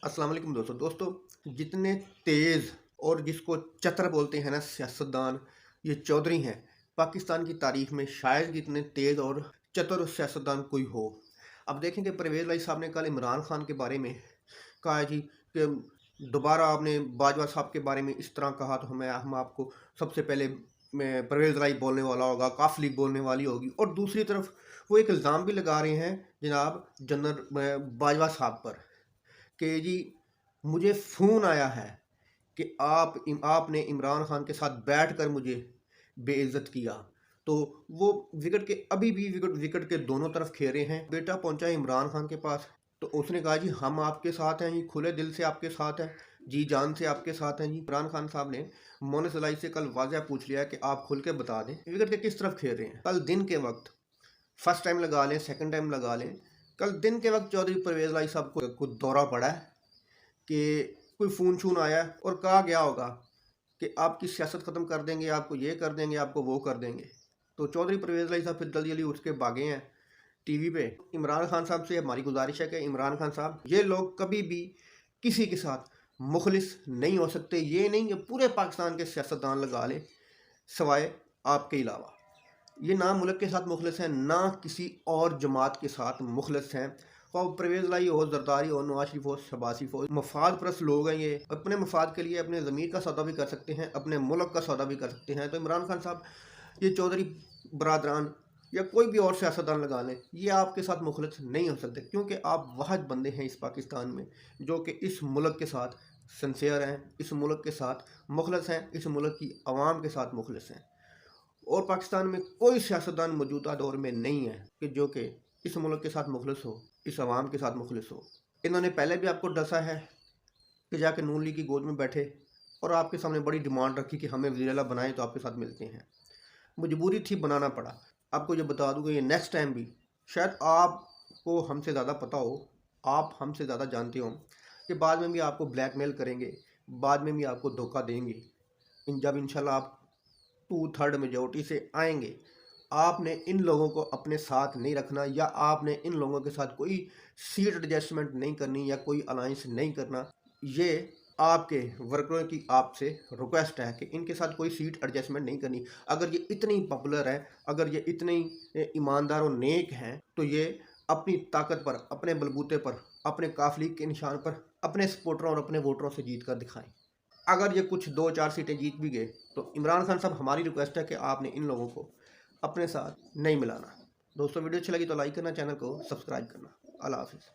अस्सलाम वालेकुम दोस्तों जितने तेज़ और जिसको चतर बोलते हैं ना सियासतदान, ये चौधरी हैं। पाकिस्तान की तारीख में शायद जितने तेज़ और चतुर सियासतदान कोई हो। अब देखें कि परवेज़ भाई साहब ने कल इमरान खान के बारे में कहा है जी कि दोबारा आपने बाजवा साहब के बारे में इस तरह कहा तो हम आपको सबसे पहले मैं परवेज़ लाई बोलने वाला होगा, काफ लीग बोलने वाली होगी। और दूसरी तरफ वो एक इल्ज़ाम भी लगा रहे हैं जनाब जनरल बाजवा साहब पर कि जी मुझे फ़ोन आया है कि आपने इमरान खान के साथ बैठकर मुझे बेइज्जत किया। तो वो विकेट के अभी भी विकेट के दोनों तरफ खेरे हैं। बेटा पहुंचा है इमरान खान के पास तो उसने कहा जी हम आपके साथ हैं, जी खुले दिल से आपके साथ हैं, जी जान से आपके साथ हैं। जी इमरान खान साहब ने मोने सलाई से कल वाज़ह पूछ लिया कि आप खुल के बता दें विकेट के किस तरफ खेल रहे हैं। कल दिन के वक्त फर्स्ट टाइम लगा लें, सेकंड टाइम लगा लें, कल दिन के वक्त चौधरी परवेज़ लाई साहब को दौरा पड़ा है कि कोई फ़ोन शून आया और कहा गया होगा कि आपकी सियासत ख़त्म कर देंगे, आपको ये कर देंगे, आपको वो कर देंगे। तो चौधरी परवेज़ भाई साहब फिर जल्दी जल्दी उठ के भागे हैं टीवी पे। इमरान खान साहब से हमारी गुजारिश है कि इमरान खान साहब, ये लोग कभी भी किसी के साथ मुखलिस नहीं हो सकते। ये नहीं कि पूरे पाकिस्तान के सियासतदान लगा लें सवाए आपके अलावा। ये ना मुल्क के साथ मुखलिस हैं, ना किसी और जमात के साथ मुखलिस हैं। और परवेज़ लाई हो, जरदारी हो, नवाज शरीफ हो, शहबाज शरीफ हो, मफाद परस्त लोग हैं। ये अपने मफाद के लिए अपने ज़मीर का सौदा भी कर सकते हैं, अपने मुल्क का सौदा भी कर सकते हैं। तो इमरान खान साहब, ये चौधरी बरादरान या कोई भी और सियासतदान लगा लें, ये आपके साथ मुखलिस नहीं हो सकते, क्योंकि आप वाहिद बंदे हैं इस पाकिस्तान में जो कि इस मुल्क के साथ सिंसियर हैं, इस मुल्क के साथ मुखलिस हैं, इस मुल्क की आवाम के साथ मुखलिस हैं। और पाकिस्तान में कोई सियासतदान मौजूदा दौर में नहीं है कि जो कि इस मुल्क के साथ मुखलिस हो, इस आवाम के साथ मुखलिस हो। इन्होंने पहले भी आपको डसा है कि जाके नून लीग की गोद में बैठे और आपके सामने बड़ी डिमांड रखी कि हमें वज़ीर आला बनाएं तो आपके साथ मिलते हैं। मजबूरी थी, बनाना पड़ा। आपको ये बता दूँ कि ये नेक्स्ट टाइम भी शायद आपको हमसे ज़्यादा पता हो, आप हमसे ज़्यादा जानते हो कि बाद में भी आपको ब्लैकमेल करेंगे, बाद में भी आपको धोखा देंगे। जब इंशाल्लाह आप 2/3 मेजॉरिटी से आएंगे, आपने इन लोगों को अपने साथ नहीं रखना, या आपने इन लोगों के साथ कोई सीट एडजस्टमेंट नहीं करनी या कोई अलायंस नहीं करना। ये आपके वर्करों की आपसे रिक्वेस्ट है कि इनके साथ कोई सीट एडजस्टमेंट नहीं करनी। अगर ये इतनी पॉपुलर है, अगर ये इतनी ईमानदार और नेक हैं, तो ये अपनी ताकत पर, अपने बलबूते पर, अपने काफिले के निशान पर अपने सपोर्टरों और अपने वोटरों से जीत कर दिखाएं। अगर ये कुछ 2-4 सीटें जीत भी गए तो इमरान खान साहब, हमारी रिक्वेस्ट है कि आपने इन लोगों को अपने साथ नहीं मिलाना। दोस्तों वीडियो अच्छी लगी तो लाइक करना, चैनल को सब्सक्राइब करना। अल्लाह हाफिज़।